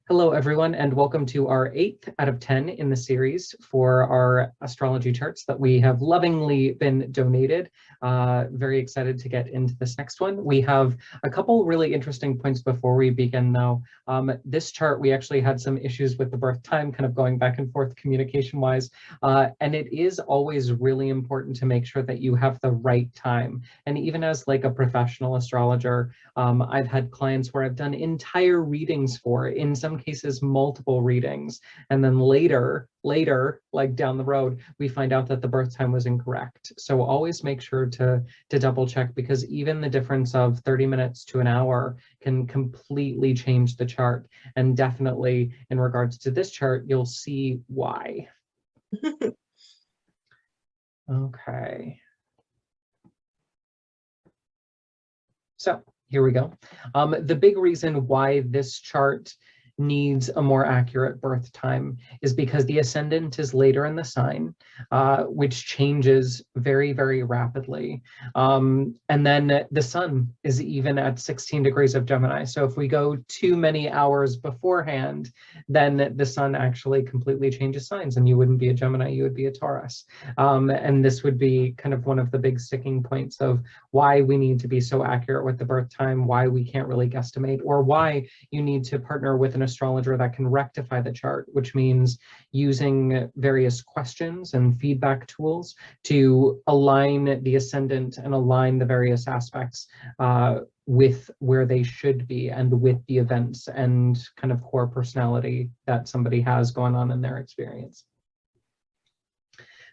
Hello, everyone, and welcome to our 8th out of 10 in the series for our astrology charts that we have lovingly been donated. Very excited to get into this next one. We have a couple really interesting points before we begin, though. This chart, we actually had some issues with the birth time, kind of going back and forth communication-wise, and it is always really important to make sure that you have the right time. And even as like a professional astrologer, I've had clients where I've done entire readings for, in some cases, multiple readings. And then later, like down the road, we find out that the birth time was incorrect. So always make sure to double check, because even the difference of 30 minutes to an hour can completely change the chart. And definitely in regards to this chart, you'll see why. Okay. So here we go. The big reason why this chart needs a more accurate birth time is because the ascendant is later in the sign, which changes very, very rapidly. And then the sun is even at 16 degrees of Gemini. So if we go too many hours beforehand, then the sun actually completely changes signs, and you wouldn't be a Gemini, you would be a Taurus. And this would be kind of one of the big sticking points of why we need to be so accurate with the birth time, why we can't really guesstimate, or why you need to partner with an astrologer that can rectify the chart, which means using various questions and feedback tools to align the ascendant and align the various aspects with where they should be and with the events and kind of core personality that somebody has going on in their experience.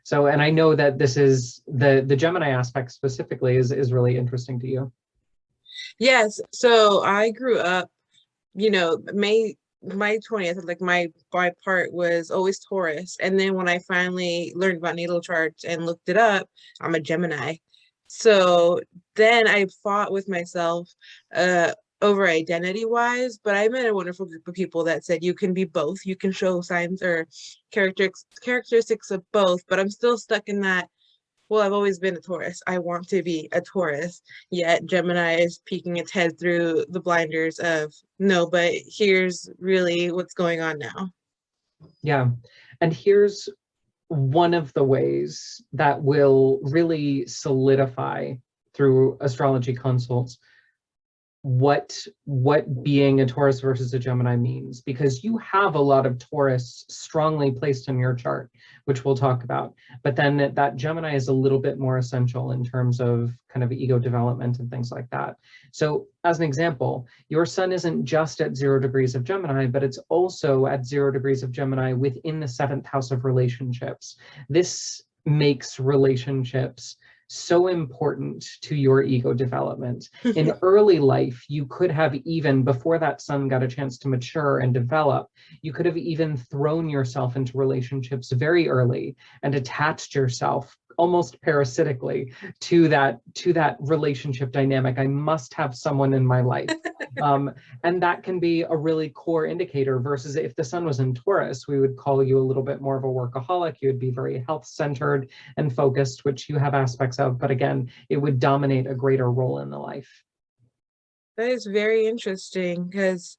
So, and I know that this is the Gemini aspect specifically is really interesting to you. Yes. So I grew up, my 20th, like my part was always Taurus. And then when I finally learned about natal charts and looked it up, I'm a Gemini. So then I fought with myself over identity wise, but I met a wonderful group of people that said you can be both. You can show signs or characteristics of both, but I'm still stuck in that. Well, I've always been a Taurus. I want to be a Taurus, yet Gemini is peeking its head through the blinders of, no, but here's really what's going on now. Yeah, and here's one of the ways that will really solidify through astrology consults what being a Taurus versus a Gemini means, because you have a lot of Taurus strongly placed in your chart, which we'll talk about. But then that Gemini is a little bit more essential in terms of kind of ego development and things like that. So as an example, your sun isn't just at 0 degrees of Gemini, but it's also at 0 degrees of Gemini within the 7th house of relationships. This makes relationships so important to your ego development. In early life, you could have, even before that sun got a chance to mature and develop, you could have even thrown yourself into relationships very early and attached yourself almost parasitically to that relationship dynamic. I must have someone in my life. And that can be a really core indicator, versus if the sun was in Taurus, we would call you a little bit more of a workaholic. You would be very health-centered and focused, which you have aspects of, but again, it would dominate a greater role in the life. That is very interesting, because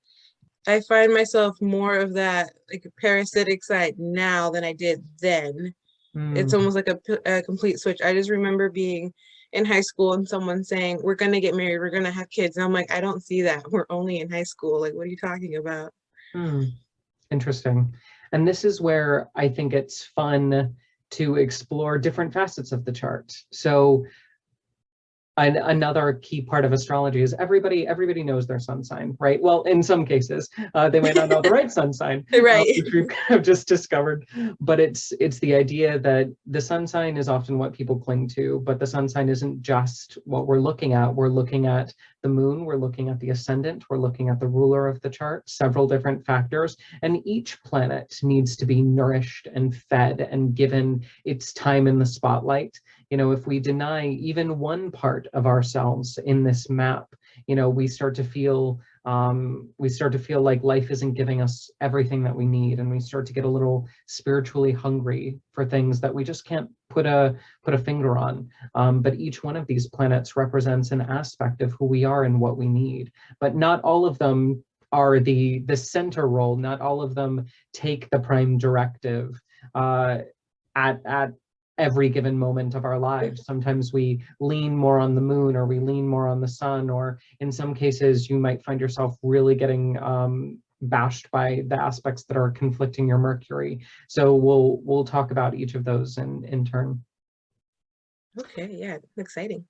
I find myself more of that like parasitic side now than I did then. It's almost like a complete switch. I just remember being in high school and someone saying, we're going to get married, we're going to have kids. And I'm like, I don't see that. We're only in high school. Like, what are you talking about? Interesting. And this is where I think it's fun to explore different facets of the chart. So another key part of astrology is everybody knows their sun sign, right? Well, in some cases, they might not know the right sun sign, Right. which we've kind of just discovered. But it's the idea that the sun sign is often what people cling to, but the sun sign isn't just what we're looking at. We're looking at the moon, we're looking at the ascendant, we're looking at the ruler of the chart, several different factors, and each planet needs to be nourished and fed and given its time in the spotlight. You know, if we deny even one part of ourselves in this map, you know, we start to feel like life isn't giving us everything that we need, and we start to get a little spiritually hungry for things that we just can't put a finger on. But each one of these planets represents an aspect of who we are and what we need. But not all of them are the center role. Not all of them take the prime directive at every given moment of our lives. Sometimes we lean more on the moon, or we lean more on the sun, or in some cases you might find yourself really getting bashed by the aspects that are conflicting your Mercury. So we'll talk about each of those in turn. Okay, yeah, exciting.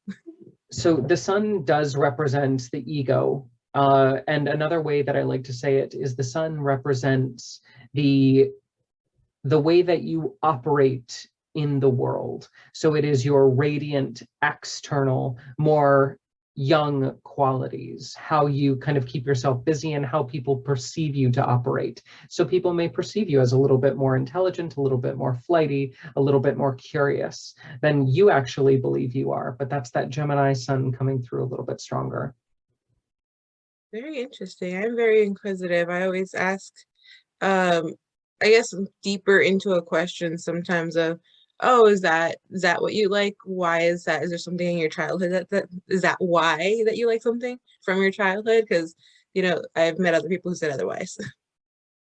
So the sun does represent the ego. And another way that I like to say it is the sun represents the way that you operate in the world. So it is your radiant, external, more young qualities, how you kind of keep yourself busy and how people perceive you to operate. So people may perceive you as a little bit more intelligent, a little bit more flighty, a little bit more curious than you actually believe you are. But that's that Gemini sun coming through a little bit stronger. Very interesting. I'm very inquisitive. I always ask, um, I guess deeper into a question sometimes of, oh, is that what you like? Why is that? Is there something in your childhood that is that why that you like something from your childhood? Because, I've met other people who said otherwise.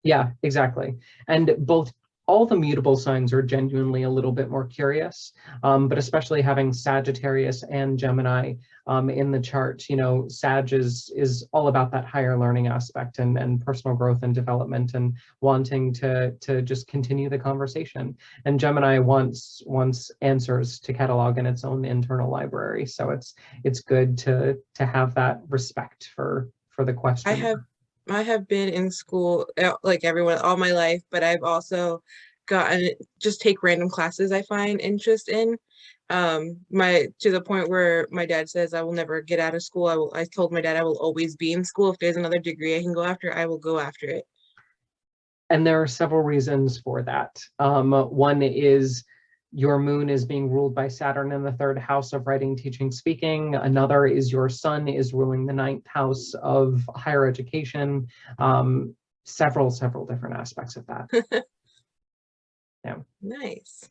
Yeah, exactly. And all the mutable signs are genuinely a little bit more curious, but especially having Sagittarius and Gemini in the chart, Sag is all about that higher learning aspect and personal growth and development and wanting to just continue the conversation. And Gemini wants answers to catalog in its own internal library. So it's good to have that respect for the I question. have I have been in school like everyone all my life, but I've also gotten just take random classes I find interest in. My to the point where my dad says I will never get out of school. I told my dad I will always be in school. If there's another degree I can go after, I will go after it. And there are several reasons for that. One is your moon is being ruled by Saturn in the third house of writing, teaching, speaking. Another is your sun is ruling the ninth house of higher education. Several different aspects of that. Yeah. Nice.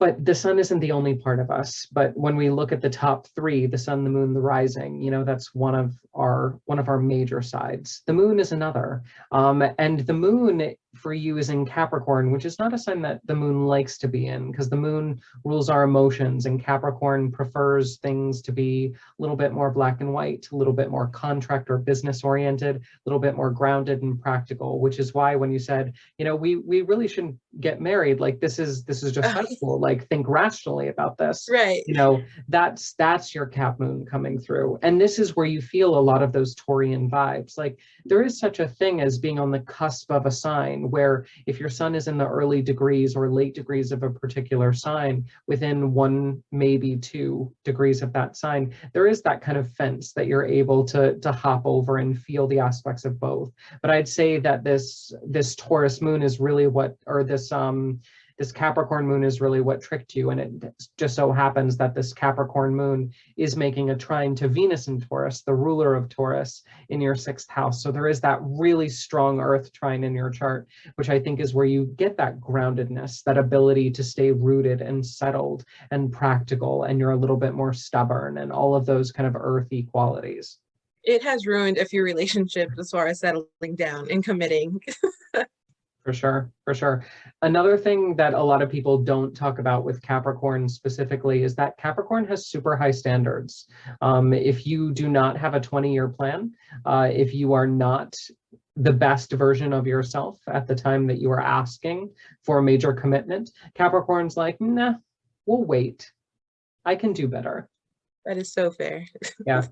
But the sun isn't the only part of us. But when we look at the top three, the sun, the moon, the rising, that's one of our major sides. The moon is another. And the moon for you is in Capricorn, which is not a sign that the moon likes to be in, because the moon rules our emotions, and Capricorn prefers things to be a little bit more black and white, a little bit more contract or business oriented, a little bit more grounded and practical, which is why when you said, we really shouldn't get married, like this is just high school, like think rationally about this. Right. That's your Cap moon coming through. And this is where you feel a lot of those Taurian vibes. Like there is such a thing as being on the cusp of a sign, where if your sun is in the early degrees or late degrees of a particular sign, within 1, maybe 2 degrees of that sign, there is that kind of fence that you're able to hop over and feel the aspects of both. But I'd say that this Taurus moon is really what, or this Capricorn moon is really what tricked you. And it just so happens that this Capricorn moon is making a trine to Venus in Taurus, the ruler of Taurus, in your 6th house. So there is that really strong earth trine in your chart, which I think is where you get that groundedness, that ability to stay rooted and settled and practical, and you're a little bit more stubborn, and all of those kind of earthy qualities. It has ruined a few relationships as far as settling down and committing. For sure. Another thing that a lot of people don't talk about with Capricorn specifically is that Capricorn has super high standards. If you do not have a 20-year plan, if you are not the best version of yourself at the time that you are asking for a major commitment, Capricorn's like, nah, we'll wait. I can do better. That is so fair. Yeah.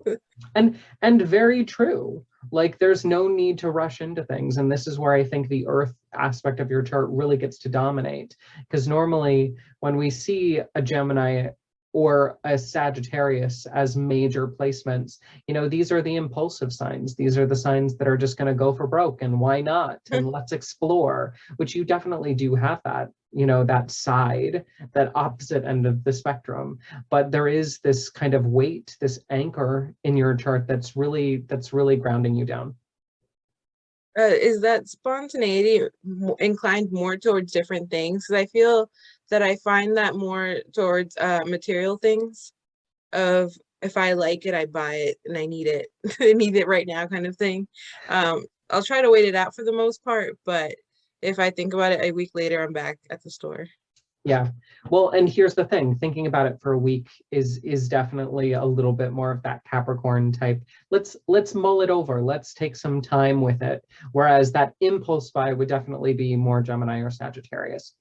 And very true. Like there's no need to rush into things. And this is where I think the earth aspect of your chart really gets to dominate. Because normally when we see a Gemini or a Sagittarius as major placements, these are the impulsive signs. These are the signs that are just going to go for broke and why not? And let's explore, which you definitely do have that, that side, that opposite end of the spectrum. But there is this kind of weight, this anchor in your chart that's really grounding you down. Is that spontaneity inclined more towards different things? Because I feel that I find that more towards material things of if I like it, I buy it and I need it. I need it right now kind of thing. I'll try to wait it out for the most part, but if I think about it a week later, I'm back at the store. Yeah. Well, and here's the thing, thinking about it for a week is definitely a little bit more of that Capricorn type. Let's mull it over. Let's take some time with it. Whereas that impulse buy would definitely be more Gemini or Sagittarius.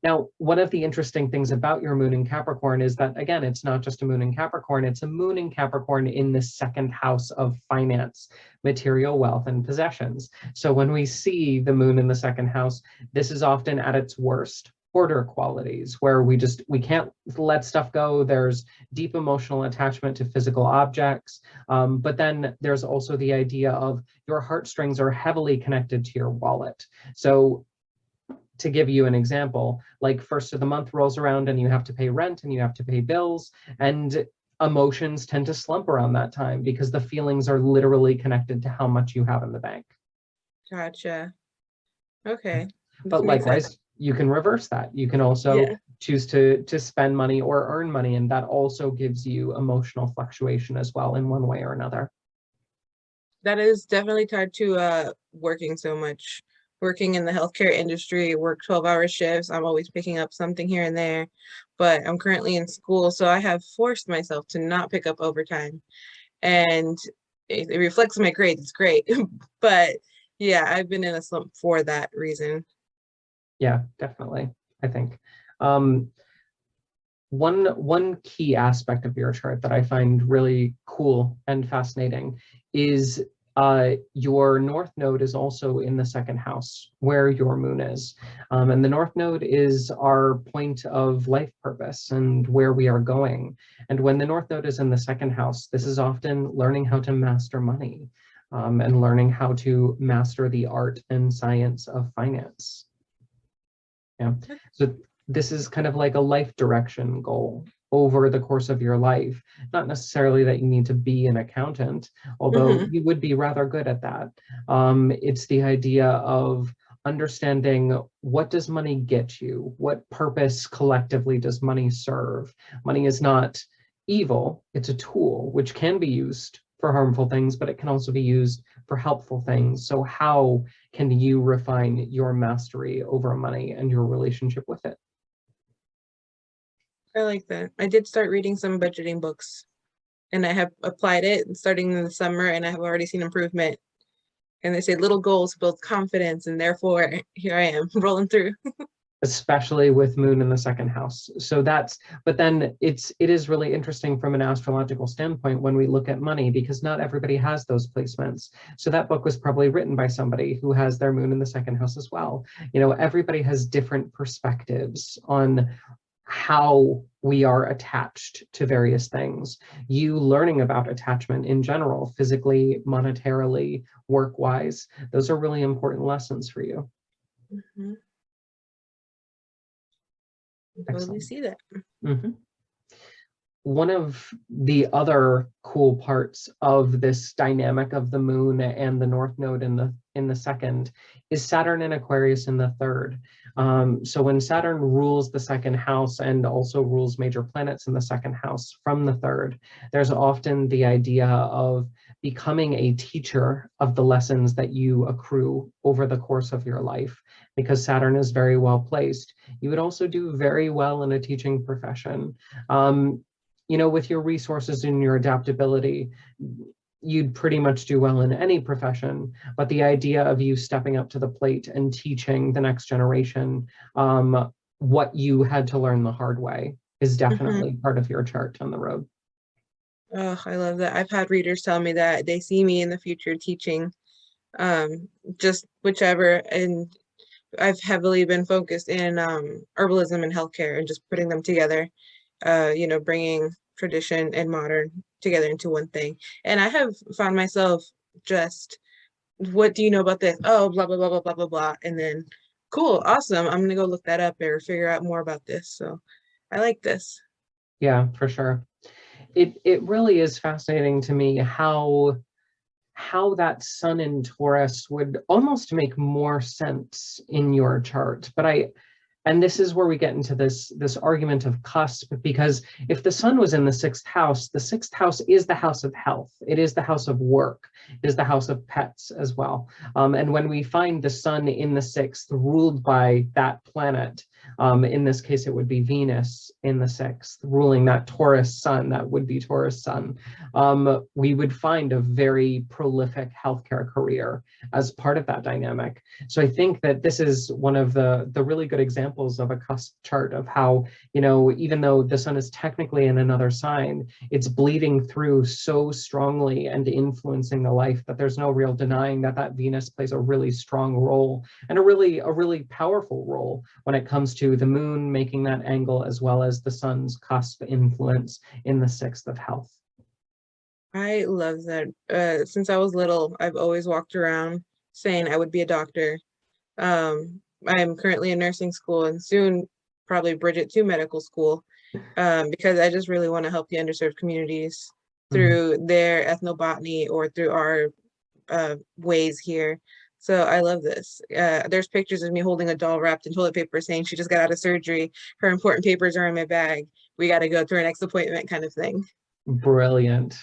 Now, one of the interesting things about your moon in Capricorn is that, again, it's not just a moon in Capricorn, it's a moon in Capricorn in the second house of finance, material wealth, and possessions. So when we see the moon in the second house, this is often at its worst. Hoarder qualities, where we can't let stuff go. There's deep emotional attachment to physical objects, but then there's also the idea of your heartstrings are heavily connected to your wallet. So to give you an example, like first of the month rolls around and you have to pay rent and you have to pay bills, and emotions tend to slump around that time because the feelings are literally connected to how much you have in the bank. Gotcha. Okay. This But makes sense. likewise, you can reverse that. You can also Yeah. choose to spend money or earn money, and that also gives you emotional fluctuation as well in one way or another. That is definitely tied to working so much. Working in the healthcare industry, work 12-hour shifts. I'm always picking up something here and there, but I'm currently in school, so I have forced myself to not pick up overtime. And it reflects my grades. It's great. But yeah, I've been in a slump for that reason. Yeah, definitely. I think. Um, one key aspect of your chart that I find really cool and fascinating is your North Node is also in the second house where your moon is. And the North Node is our point of life purpose and where we are going. And when the North Node is in the second house, this is often learning how to master money, and learning how to master the art and science of finance. Yeah. So this is kind of like a life direction goal over the course of your life. Not necessarily that you need to be an accountant, although Hmm. you would be rather good at that. It's the idea of understanding, what does money get you? What purpose collectively does money serve? Money is not evil, it's a tool which can be used for harmful things, but it can also be used for helpful things. So how can you refine your mastery over money and your relationship with it? I like that. I did start reading some budgeting books, and I have applied it starting in the summer, and I have already seen improvement. And they say little goals build confidence, and therefore here I am rolling through. Especially with moon in the second house. So that's, but then it is really interesting from an astrological standpoint when we look at money, because not everybody has those placements. So that book was probably written by somebody who has their moon in the second house as well. You know, everybody has different perspectives on how we are attached to various things. You learning about attachment in general, physically, monetarily, work-wise, those are really important lessons for you. Mhm. I totally Excellent. see that. Mhm. One of the other cool parts of this dynamic of the moon and the North Node in the second is Saturn in Aquarius in the third. So when Saturn rules the second house and also rules major planets in the second house from the third, there's often the idea of becoming a teacher of the lessons that you accrue over the course of your life, because Saturn is very well placed. You would also do very well in a teaching profession. Um, you know, with your resources and your adaptability, you'd pretty much do well in any profession. But the idea of you stepping up to the plate and teaching the next generation what you had to learn the hard way is Hmm. definitely part of your chart on the road. Oh, I love that. I've had readers tell me that they see me in the future teaching, um, just whichever. And I've heavily been focused in herbalism and healthcare and just putting them together, bringing tradition and modern together into one thing. And I have found myself just, what do you know about this? Oh, blah, blah, blah, blah, blah, blah, blah. And then, cool, awesome. I'm gonna go look that up or figure out more about this. So I like this. Yeah, for sure. It really is fascinating to me how that sun in Taurus would almost make more sense in your chart. But And this is where we get into this argument of cusp, because if the sun was in the sixth house is the house of health. It is the house of work. It is the house of pets as well. And when we find the sun in the sixth, ruled by that planet, in this case, it would be Venus in the sixth, ruling that Taurus sun, that would be Taurus sun, we would find a very prolific healthcare career as part of that dynamic. So I think that this is one of the really good examples of a cusp chart of how, even though the sun is technically in another sign, it's bleeding through so strongly and influencing the life that there's no real denying that Venus plays a really strong role, and a really powerful role when it comes to the moon making that angle, as well as the sun's cusp influence in the sixth of health. I love that. Since I was little, I've always walked around saying I would be a doctor. I'm currently in nursing school and soon probably Bridget to medical school, because I just really want to help the underserved communities through their ethnobotany or through our ways here. So I love this. There's pictures of me holding a doll wrapped in toilet paper saying she just got out of surgery. Her important papers are in my bag. We got to go to our next appointment kind of thing. Brilliant.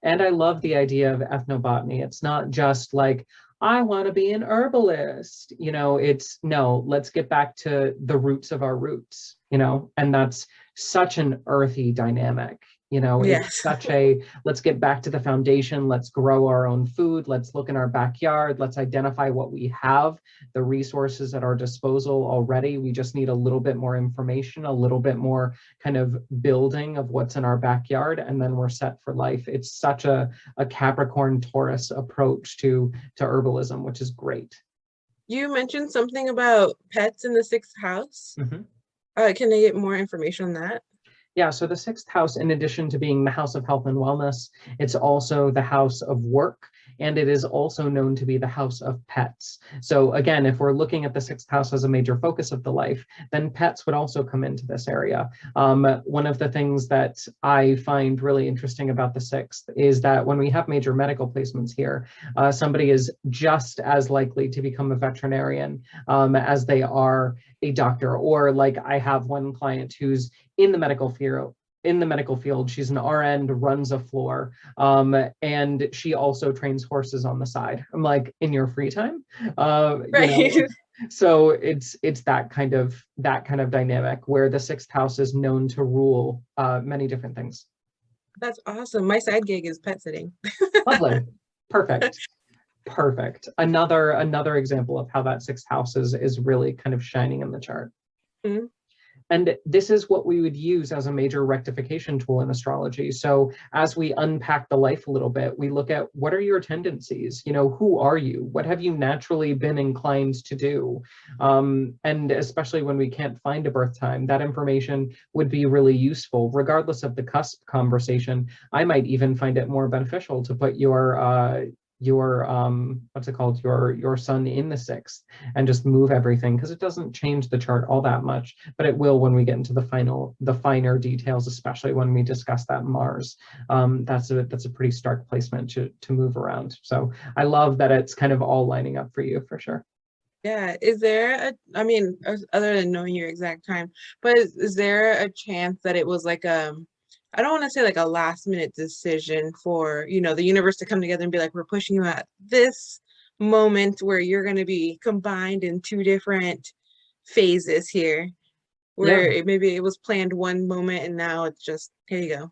And I love the idea of ethnobotany. It's not just like, I want to be an herbalist. It's no, let's get back to the roots of our roots, and that's such an earthy dynamic. It's Yes. such a, let's get back to the foundation. Let's grow our own food. Let's look in our backyard. Let's identify what we have, the resources at our disposal already. We just need a little bit more information, a little bit more kind of building of what's in our backyard, and then we're set for life. It's such a Capricorn Taurus approach to herbalism, which is great. You mentioned something about pets in the sixth house. Mm-hmm. Can I get more information on that? Yeah, so the sixth house, in addition to being the house of health and wellness, it's also the house of work, and it is also known to be the house of pets. So again, if we're looking at the sixth house as a major focus of the life, then pets would also come into this area. One of the things that I find really interesting about the sixth is that when we have major medical placements here, somebody is just as likely to become a veterinarian as they are a doctor. Or like I have one client who's in the medical field. She's an RN, runs a floor, and she also trains horses on the side. I'm like, in your free time, Right. So it's that kind of dynamic where the sixth house is known to rule many different things. That's awesome. My side gig is pet sitting. Lovely, perfect. Another example of how that sixth house is really kind of shining in the chart. Mm-hmm. And this is what we would use as a major rectification tool in astrology. So as we unpack the life a little bit, we look at, what are your tendencies? Who are you? What have you naturally been inclined to do? And especially when we can't find a birth time, that information would be really useful. Regardless of the cusp conversation, I might even find it more beneficial to put your what's it called, your sun in the sixth, and just move everything, because it doesn't change the chart all that much, but it will when we get into the finer details, especially when we discuss that Mars. That's a pretty stark placement to move around. So I love that it's kind of all lining up for you, for sure. Yeah. Other than knowing your exact time, but is there a chance that it was like I don't want to say like a last minute decision for, the universe to come together and be like, we're pushing you at this moment where you're going to be combined in two different phases here, where Yeah. maybe it was planned one moment and now it's just, here you go.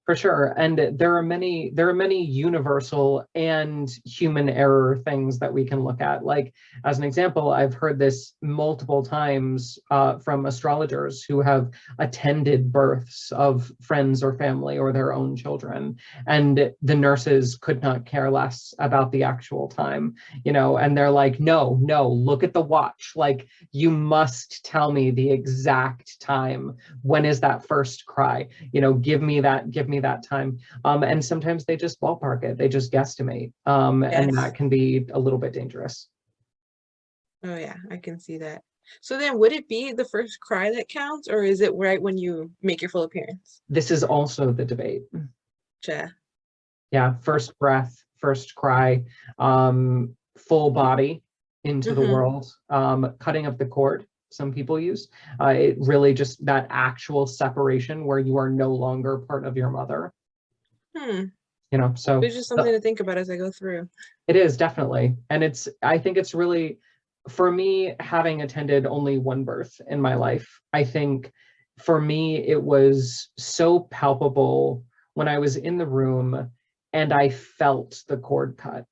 For sure. And there are many universal and human error things that we can look at. Like, as an example, I've heard this multiple times from astrologers who have attended births of friends or family or their own children, and the nurses could not care less about the actual time, and they're like, no, look at the watch. Like, you must tell me the exact time. When is that first cry? Give me that time. And sometimes they just ballpark it. They just guesstimate. And Yes. that can be a little bit dangerous. Oh yeah, I can see that. So then would it be the first cry that counts, or is it right when you make your full appearance? This is also the debate. Yeah. Yeah, first breath, first cry, full body into the Mm-hmm. world, cutting of the cord. some people use. It really just that actual separation where you are no longer part of your mother. So it's just something to think about as I go through. it is definitely. And I think it's really, for me, having attended only one birth in my life, I think for me, it was so palpable when I was in the room and I felt the cord cut.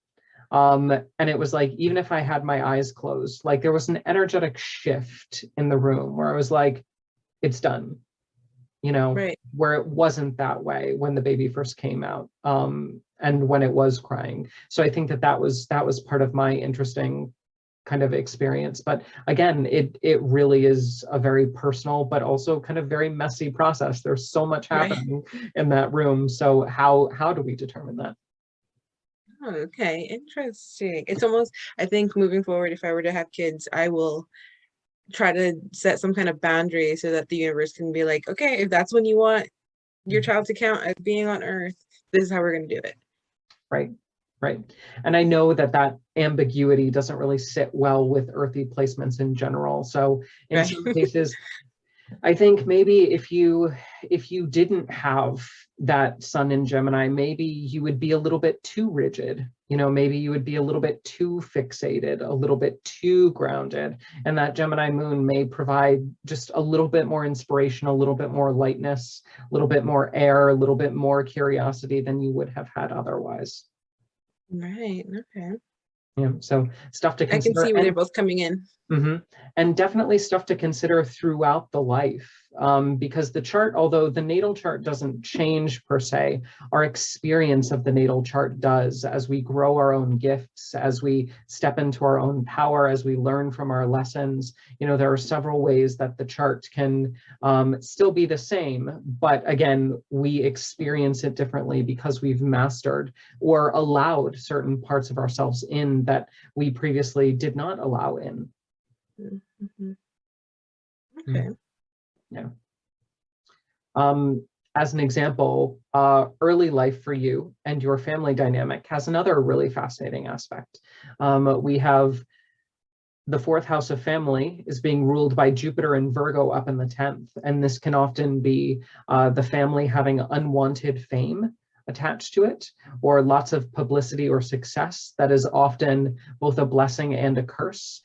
And it was like, even if I had my eyes closed, like there was an energetic shift in the room where I was like, it's done, Right. where it wasn't that way when the baby first came out, and when it was crying. So I think that was part of my interesting kind of experience. But again, it really is a very personal, but also kind of very messy process. There's so much Right. happening in that room. So how do we determine that? Oh, okay, interesting. It's almost, I think moving forward, if I were to have kids, I will try to set some kind of boundary so that the universe can be like, okay, if that's when you want your child to count as being on Earth, this is how we're going to do it. Right. Right. And I know that ambiguity doesn't really sit well with earthy placements in general. So in Right. some cases, I think maybe if you didn't have that sun in Gemini, maybe you would be a little bit too rigid. Maybe you would be a little bit too fixated, a little bit too grounded. And that Gemini moon may provide just a little bit more inspiration, a little bit more lightness, a little bit more air, a little bit more curiosity than you would have had otherwise. Right. Okay. Yeah. So stuff to I can consider. see where they're both coming in. Mm-hmm. And definitely stuff to consider throughout the life, because the chart, although the natal chart doesn't change per se, our experience of the natal chart does as we grow our own gifts, as we step into our own power, as we learn from our lessons. There are several ways that the chart can still be the same, but again, we experience it differently because we've mastered or allowed certain parts of ourselves in that we previously did not allow in. Mm-hmm. Okay. Yeah. As an example, early life for you and your family dynamic has another really fascinating aspect. We have the fourth house of family is being ruled by Jupiter and Virgo up in the 10th. And this can often be the family having unwanted fame attached to it, or lots of publicity or success that is often both a blessing and a curse,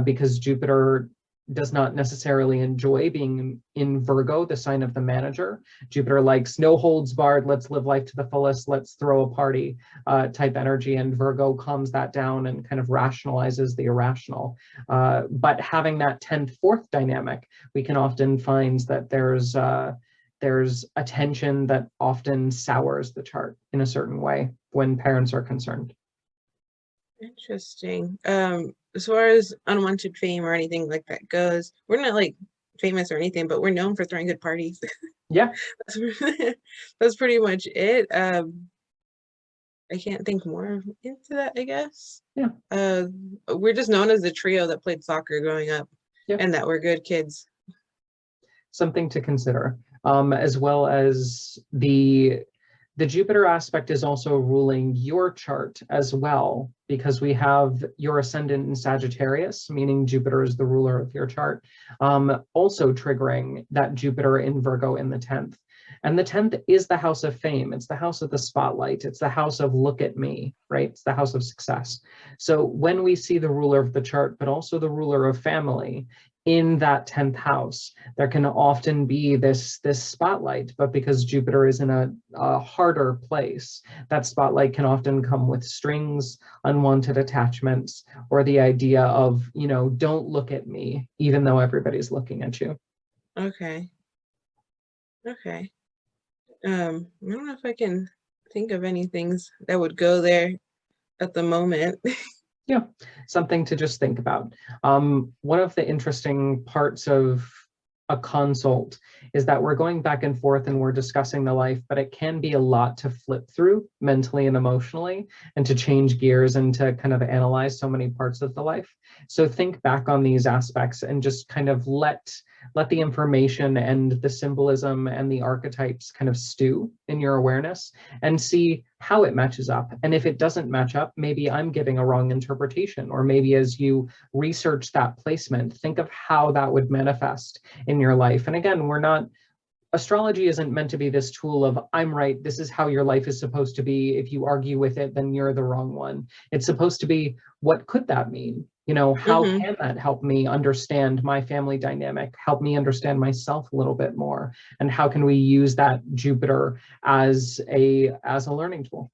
because Jupiter does not necessarily enjoy being in Virgo, the sign of the manager. Jupiter likes no holds barred, let's live life to the fullest, let's throw a party type energy, and Virgo calms that down and kind of rationalizes the irrational. But having that 10th fourth dynamic, we can often find that there's a tension that often sours the chart in a certain way when parents are concerned. Interesting. As far as unwanted fame or anything like that goes, we're not like famous or anything, but we're known for throwing good parties. Yeah. That's pretty much it. I can't think more into that, I guess. Yeah. We're just known as the trio that played soccer growing up, Yeah. and that we're good kids. Something to consider, as well as the Jupiter aspect is also ruling your chart as well, because we have your ascendant in Sagittarius, meaning Jupiter is the ruler of your chart, also triggering that Jupiter in Virgo in the 10th. And the 10th is the house of fame. It's the house of the spotlight. It's the house of look at me, right? It's the house of success. So when we see the ruler of the chart, but also the ruler of family in that 10th house, there can often be this spotlight, but because Jupiter is in a harder place, that spotlight can often come with strings, unwanted attachments, or the idea of, don't look at me, even though everybody's looking at you. Okay. I don't know if I can think of any things that would go there at the moment. Yeah, something to just think about. One of the interesting parts of a consult is that we're going back and forth and we're discussing the life, but it can be a lot to flip through mentally and emotionally, and to change gears and to kind of analyze so many parts of the life. So think back on these aspects and just kind of let let the information and the symbolism and the archetypes kind of stew in your awareness and see how it matches up. And if it doesn't match up, maybe I'm giving a wrong interpretation, or maybe as you research that placement, think of how that would manifest in your life. And again, astrology isn't meant to be this tool of, I'm right, this is how your life is supposed to be. If you argue with it, then you're the wrong one. It's supposed to be, what could that mean? How can that help me understand my family dynamic, help me understand myself a little bit more? And how can we use that Jupiter as a learning tool?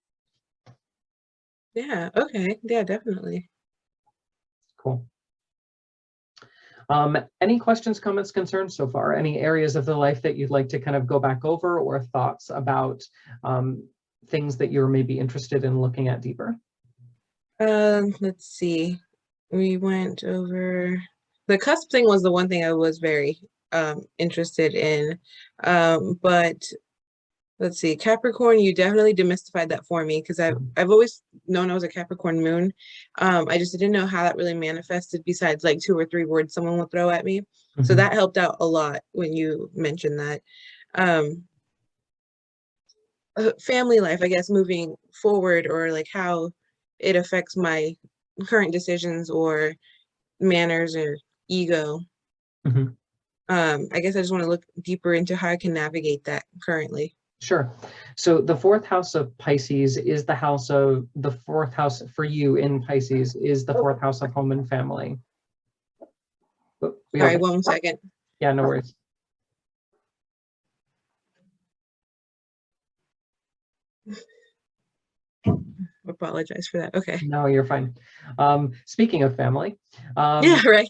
Yeah, okay. Yeah, definitely. Cool. Any questions, comments, concerns so far? Any areas of the life that you'd like to kind of go back over, or thoughts about things that you're maybe interested in looking at deeper? Let's see. We went over the cusp thing was the one thing I was very interested in. But let's see, Capricorn, you definitely demystified that for me, because I've always known I was a Capricorn moon. I just didn't know how that really manifested besides like 2 or 3 words someone would throw at me. So that helped out a lot when you mentioned that. Family life, I guess, moving forward, or like how it affects my current decisions or manners or ego. I guess I just want to look deeper into how I can navigate that currently. Sure. So the fourth house of Pisces is the fourth house for you in Pisces is the fourth house of home and family. Sorry, 1 second. Yeah, no worries. Apologize for that. Okay. No, you're fine. Speaking of family. Yeah, right.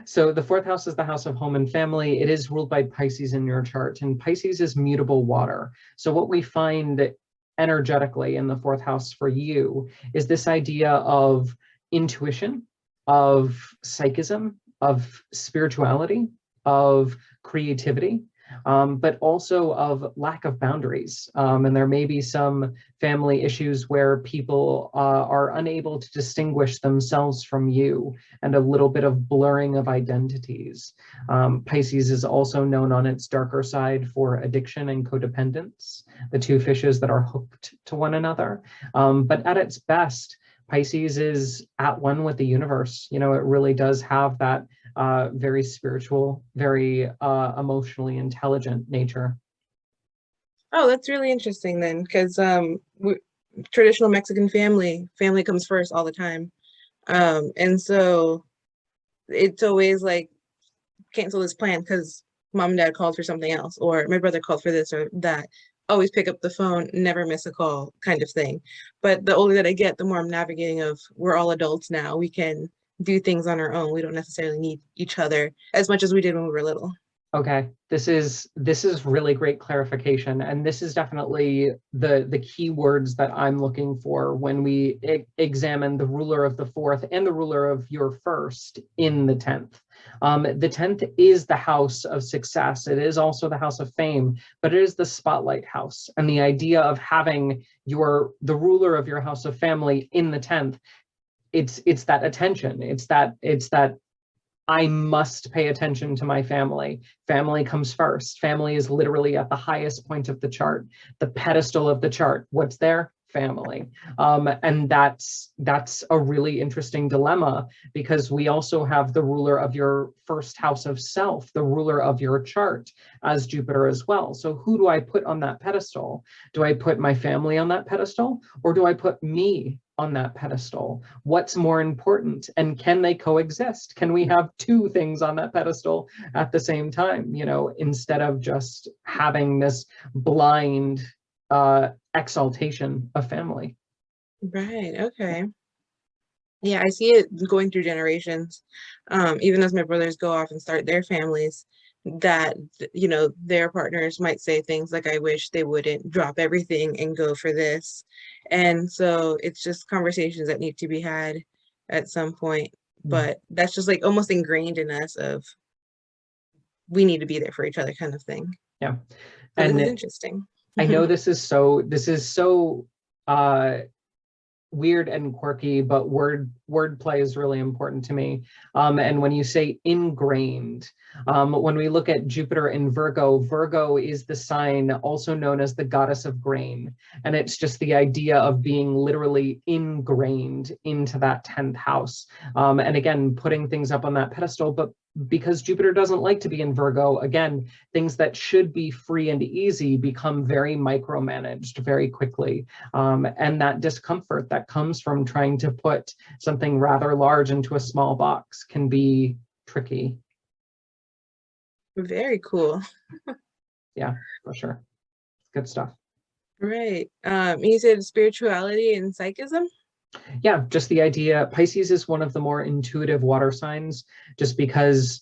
So the fourth house is the house of home and family. It is ruled by Pisces in your chart, and Pisces is mutable water. So what we find energetically in the fourth house for you is this idea of intuition, of psychism, of spirituality, of creativity, but also of lack of boundaries. And there may be some family issues where people are unable to distinguish themselves from you, and a little bit of blurring of identities. Pisces is also known on its darker side for addiction and codependence, the two fishes that are hooked to one another. But at its best, Pisces is at one with the universe. It really does have that very spiritual, very emotionally intelligent nature. Oh, that's really interesting then, because traditional Mexican family comes first all the time. And so it's always like, cancel this plan because mom and dad called for something else, or my brother called for this or that. Always pick up the phone, never miss a call, kind of thing. But the older that I get, the more I'm navigating of, we're all adults now. We can do things on our own. We don't necessarily need each other as much as we did when we were little. Okay, this is really great clarification, and this is definitely the key words that I'm looking for when we examine the ruler of the fourth and the ruler of your first in the 10th. The 10th is the house of success. It is also the house of fame, but it is the spotlight house. And the idea of having the ruler of your house of family in the 10th, it's that attention. It's that I must pay attention to my family. Family comes first. Family is literally at the highest point of the chart, the pedestal of the chart. What's there? Family. And that's a really interesting dilemma, because we also have the ruler of your first house of self, the ruler of your chart as Jupiter as well. So who do I put on that pedestal? Do I put my family on that pedestal, or do I put me on that pedestal? What's more important, and can they coexist? Can we have two things on that pedestal at the same time, instead of just having this blind exaltation of family? Right. Okay. Yeah, I see it going through generations. Even as my brothers go off and start their families, that their partners might say things like, I wish they wouldn't drop everything and go for this. And so it's just conversations that need to be had at some point. But that's just like almost ingrained in us of, we need to be there for each other, kind of thing. Yeah. So And this is interesting. I know this is so weird and quirky, but wordplay is really important to me. And when you say ingrained, when we look at Jupiter in Virgo, Virgo is the sign also known as the goddess of grain. And it's just the idea of being literally ingrained into that 10th house. And again, putting things up on that pedestal, but because Jupiter doesn't like to be in Virgo, again, things that should be free and easy become very micromanaged very quickly. And that discomfort that comes from trying to put something rather large into a small box can be tricky. Very cool. Yeah, for sure. Good stuff. Right. You said spirituality and psychism? Yeah, just the idea. Pisces is one of the more intuitive water signs, just because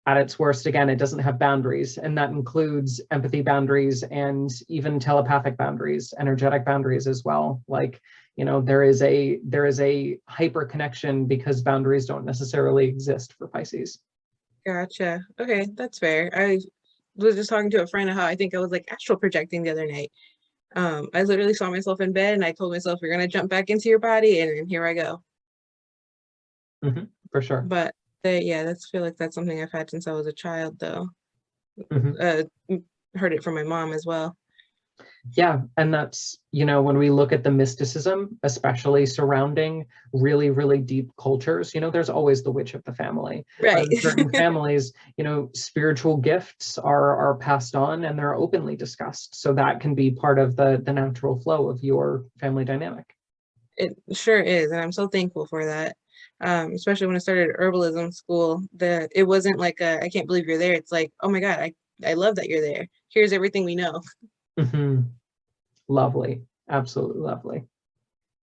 at its worst, again, it doesn't have boundaries, and that includes empathy boundaries and even telepathic boundaries, energetic boundaries as well. Like, you know, there is a hyper connection because boundaries don't necessarily exist for Pisces. Gotcha. Okay, that's fair. I was just talking to a friend of how I think I was like astral projecting the other night. I literally saw myself in bed and I told myself, you're gonna jump back into your body, and here I go. For sure. But yeah, that's feel like that's something I've had since I was a child, though. Mhm. Heard it from my mom as well. Yeah, and that's, you know, when we look at the mysticism, especially surrounding really, really deep cultures, you know, there's always the witch of the family. But Right. in certain families, you know, spiritual gifts are passed on and they're openly discussed. So that can be part of the natural flow of your family dynamic. It sure is, and I'm so thankful for that. Especially when I started herbalism school, that it wasn't like a, I can't believe you're there. It's like, oh my God, I love that you're there. Here's everything we know. Mhm. Lovely. Absolutely lovely.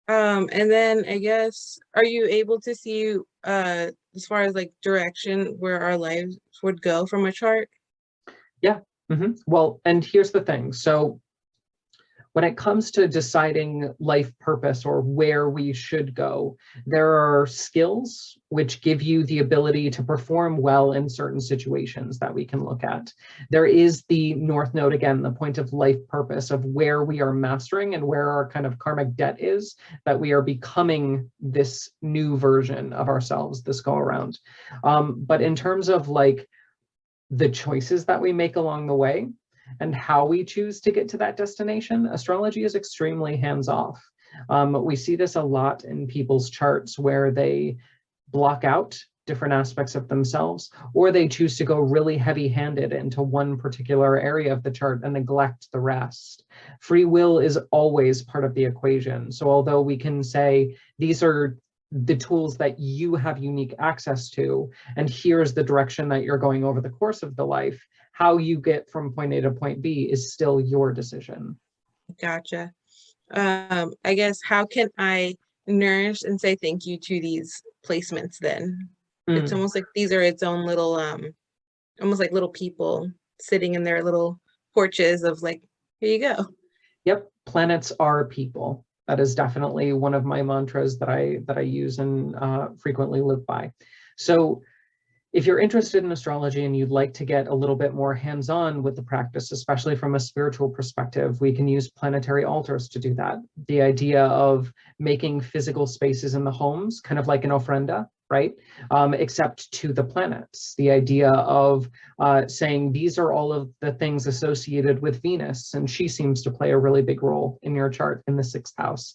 And then I guess, are you able to see as far as like direction where our lives would go from a chart? Yeah. Well, and here's the thing. So when it comes to deciding life purpose or where we should go, there are skills which give you the ability to perform well in certain situations that we can look at. There is the North Node, again, the point of life purpose of where we are mastering and where our kind of karmic debt is, that we are becoming this new version of ourselves this go around. But in terms of like the choices that we make along the way, and how we choose to get to that destination, astrology is extremely hands off. We see this a lot in people's charts where they block out different aspects of themselves, or they choose to go really heavy handed into one particular area of the chart and neglect the rest. Free will is always part of the equation. So although we can say these are the tools that you have unique access to, and here's the direction that you're going over the course of the life, how you get from point A to point B is still your decision. Gotcha. I guess, how can I nourish and say thank you to these placements then? It's Mm. almost like these are its own little, almost like little people sitting in their little porches of like, here you go. Yep, planets are people. That is definitely one of my mantras that I use and frequently live by. So if you're interested in astrology and you'd like to get a little bit more hands-on with the practice, especially from a spiritual perspective, we can use planetary altars to do that. The idea of making physical spaces in the homes, kind of like an ofrenda, right? Except to the planets. The idea of saying these are all of the things associated with Venus, and she seems to play a really big role in your chart in the 6th house,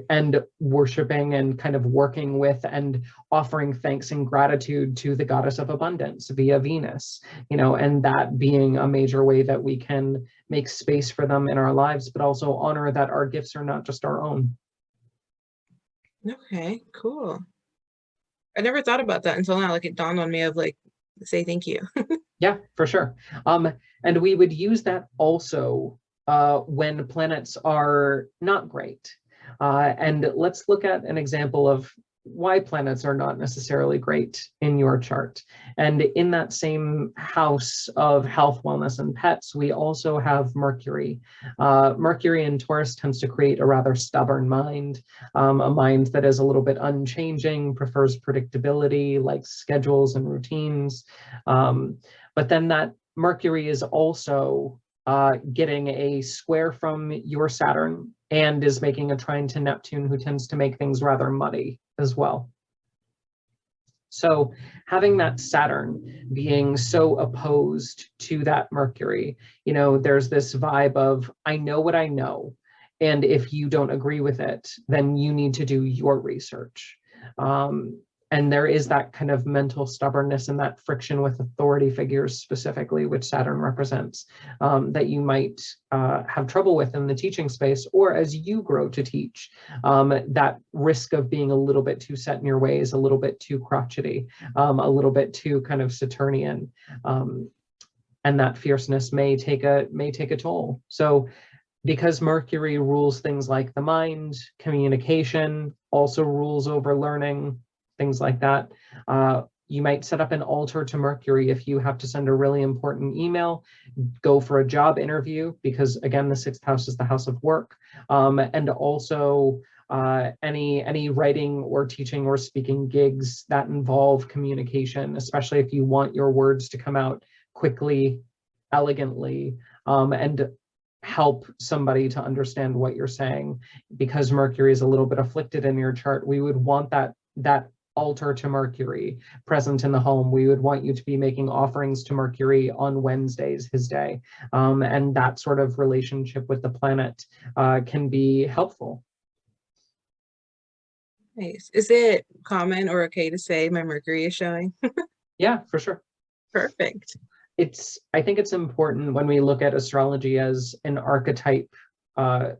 and worshiping and kind of working with and offering thanks and gratitude to the goddess of abundance via Venus, you know, and that being a major way that we can make space for them in our lives, but also honor that our gifts are not just our own. Okay, cool. I never thought about that until now. Like it dawned on me of like, say thank you. Yeah, for sure. And we would use that also when planets are not great. And let's look at an example of why planets are not necessarily great in your chart. And in that same house of health, wellness, and pets, we also have Mercury. Mercury in Taurus tends to create a rather stubborn mind, a mind that is a little bit unchanging, prefers predictability, likes schedules and routines. But then that Mercury is also getting a square from your Saturn and is making a trine to Neptune, who tends to make things rather muddy as well. So having that Saturn being so opposed to that Mercury, there's this vibe of, I know what I know. And if you don't agree with it, then you need to do your research. And there is that kind of mental stubbornness and that friction with authority figures specifically, which Saturn represents, that you might have trouble with in the teaching space, or as you grow to teach, that risk of being a little bit too set in your ways, a little bit too crotchety, a little bit too kind of Saturnian, and that fierceness may take a toll. So because Mercury rules things like the mind, communication, also rules over learning, things like that. You might set up an altar to Mercury if you have to send a really important email, go for a job interview, because again, the sixth house is the house of work. And also any writing or teaching or speaking gigs that involve communication, especially if you want your words to come out quickly, elegantly, and help somebody to understand what you're saying. Because Mercury is a little bit afflicted in your chart, we would want that altar to Mercury present in the home. We would want you to be making offerings to Mercury on Wednesdays, his day. And that sort of relationship with the planet can be helpful. Nice. Is it common or okay to say my Mercury is showing? Yeah, for sure. Perfect. I think it's important when we look at astrology as an archetype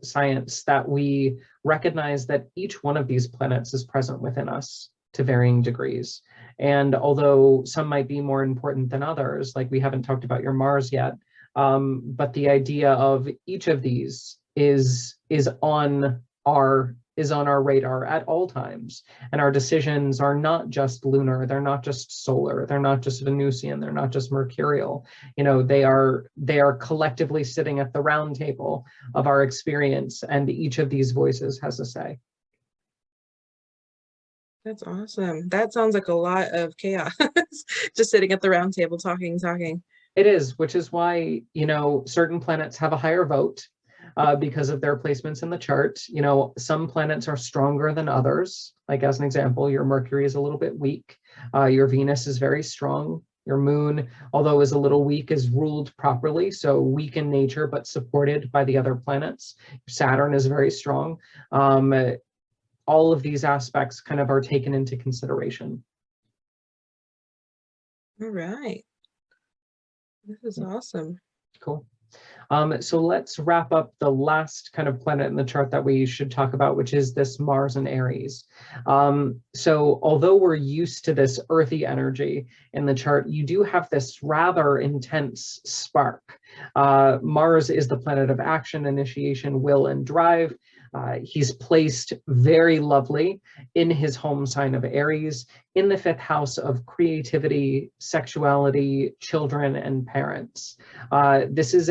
science that we recognize that each one of these planets is present within us to varying degrees. And although some might be more important than others, like we haven't talked about your Mars yet, but the idea of each of these is on our radar at all times. And our decisions are not just lunar, they're not just solar, they're not just Venusian, they're not just mercurial. They are collectively sitting at the round table of our experience, and each of these voices has a say. That's awesome. That sounds like a lot of chaos. Just sitting at the round table talking. It is, which is why, certain planets have a higher vote because of their placements in the chart. Some planets are stronger than others. Like as an example, your Mercury is a little bit weak. Your Venus is very strong. Your moon, although is a little weak, is ruled properly. So weak in nature, but supported by the other planets. Saturn is very strong. All of these aspects kind of are taken into consideration. All right. This is awesome. Cool. So let's wrap up the last kind of planet in the chart that we should talk about, which is this Mars in Aries. So although we're used to this earthy energy in the chart, you do have this rather intense spark. Mars is the planet of action, initiation, will, and drive. He's placed very lovely in his home sign of Aries, in the fifth house of creativity, sexuality, children, and parents. This is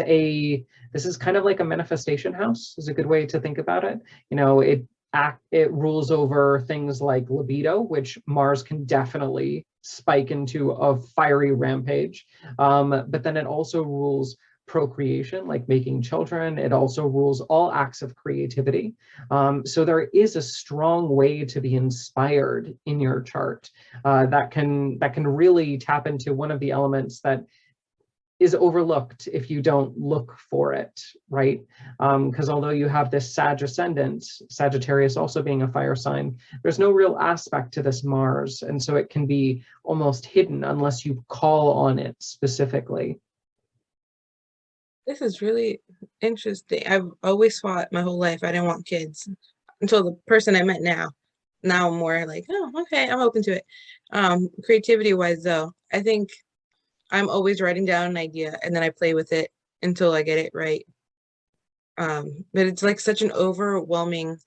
kind of like a manifestation house, is a good way to think about it. It rules over things like libido, which Mars can definitely spike into a fiery rampage. But then it also rules procreation, like making children. It also rules all acts of creativity. So there is a strong way to be inspired in your chart that can really tap into one of the elements that is overlooked if you don't look for it, right? Because although you have this Sag ascendant, Sagittarius also being a fire sign, there's no real aspect to this Mars. And so it can be almost hidden unless you call on it specifically. This is really interesting. I've always thought my whole life I didn't want kids until the person I met now. Now I'm more like, oh, okay, I'm open to it. Creativity wise though, I think I'm always writing down an idea and then I play with it until I get it right. But it's like such an overwhelming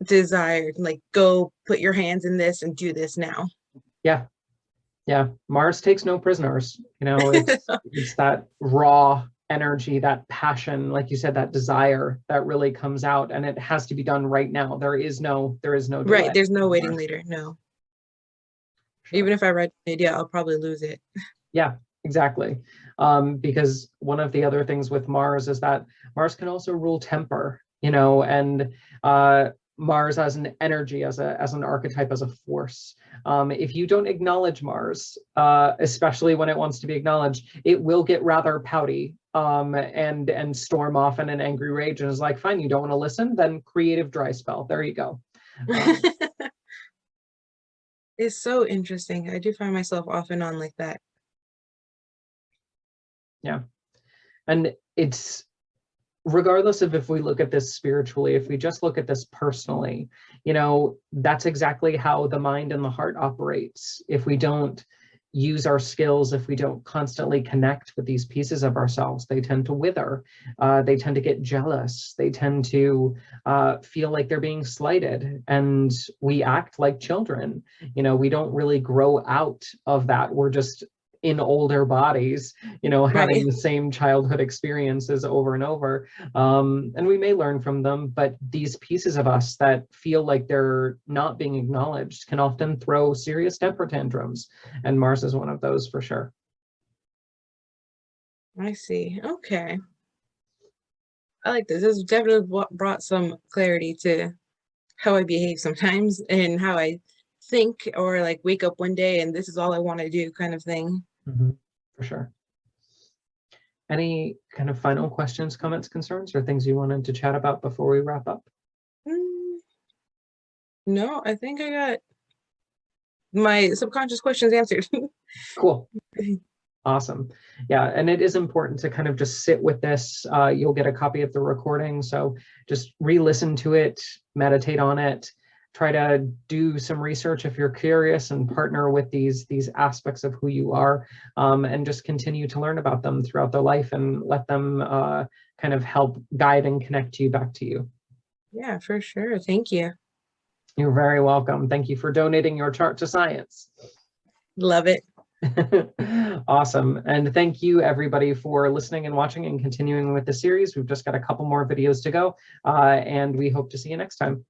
desire to like go put your hands in this and do this now. Yeah, Mars takes no prisoners. It's that raw energy, that passion, like you said, that desire that really comes out, and it has to be done right now. There is no delay. Right, there's no waiting later. No. Sure. Even if I write an idea, I'll probably lose it. Yeah, exactly. Because one of the other things with Mars is that Mars can also rule temper. and Mars as an energy, as an archetype, as a force. If you don't acknowledge Mars, especially when it wants to be acknowledged, it will get rather pouty, and storm off in an angry rage and is like, fine, you don't want to listen, then creative dry spell. There you go. It's so interesting. I do find myself off and on like that. Yeah. And it's, regardless of if we look at this spiritually, if we just look at this personally, that's exactly how the mind and the heart operates. If we don't use our skills, if we don't constantly connect with these pieces of ourselves, they tend to wither. They tend to get jealous. They tend to feel like they're being slighted, and we act like children. We don't really grow out of that. We're just in older bodies, having Right. the same childhood experiences over and over. And we may learn from them, but these pieces of us that feel like they're not being acknowledged can often throw serious temper tantrums. And Mars is one of those for sure. I see. Okay. I like this. This has definitely brought some clarity to how I behave sometimes and how I think, or like wake up one day and this is all I want to do kind of thing. Mm-hmm. For sure. Any kind of final questions, comments, concerns, or things you wanted to chat about before we wrap up? No, I think I got my subconscious questions answered. Cool. Awesome. Yeah, and it is important to kind of just sit with this. You'll get a copy of the recording, so just re-listen to it, meditate on it, try to do some research if you're curious, and partner with these aspects of who you are, and just continue to learn about them throughout their life and let them kind of help guide and connect you back to you. Yeah, for sure. Thank you. You're very welcome. Thank you for donating your chart to science. Love it. Awesome. And thank you everybody for listening and watching and continuing with the series. We've just got a couple more videos to go, and we hope to see you next time.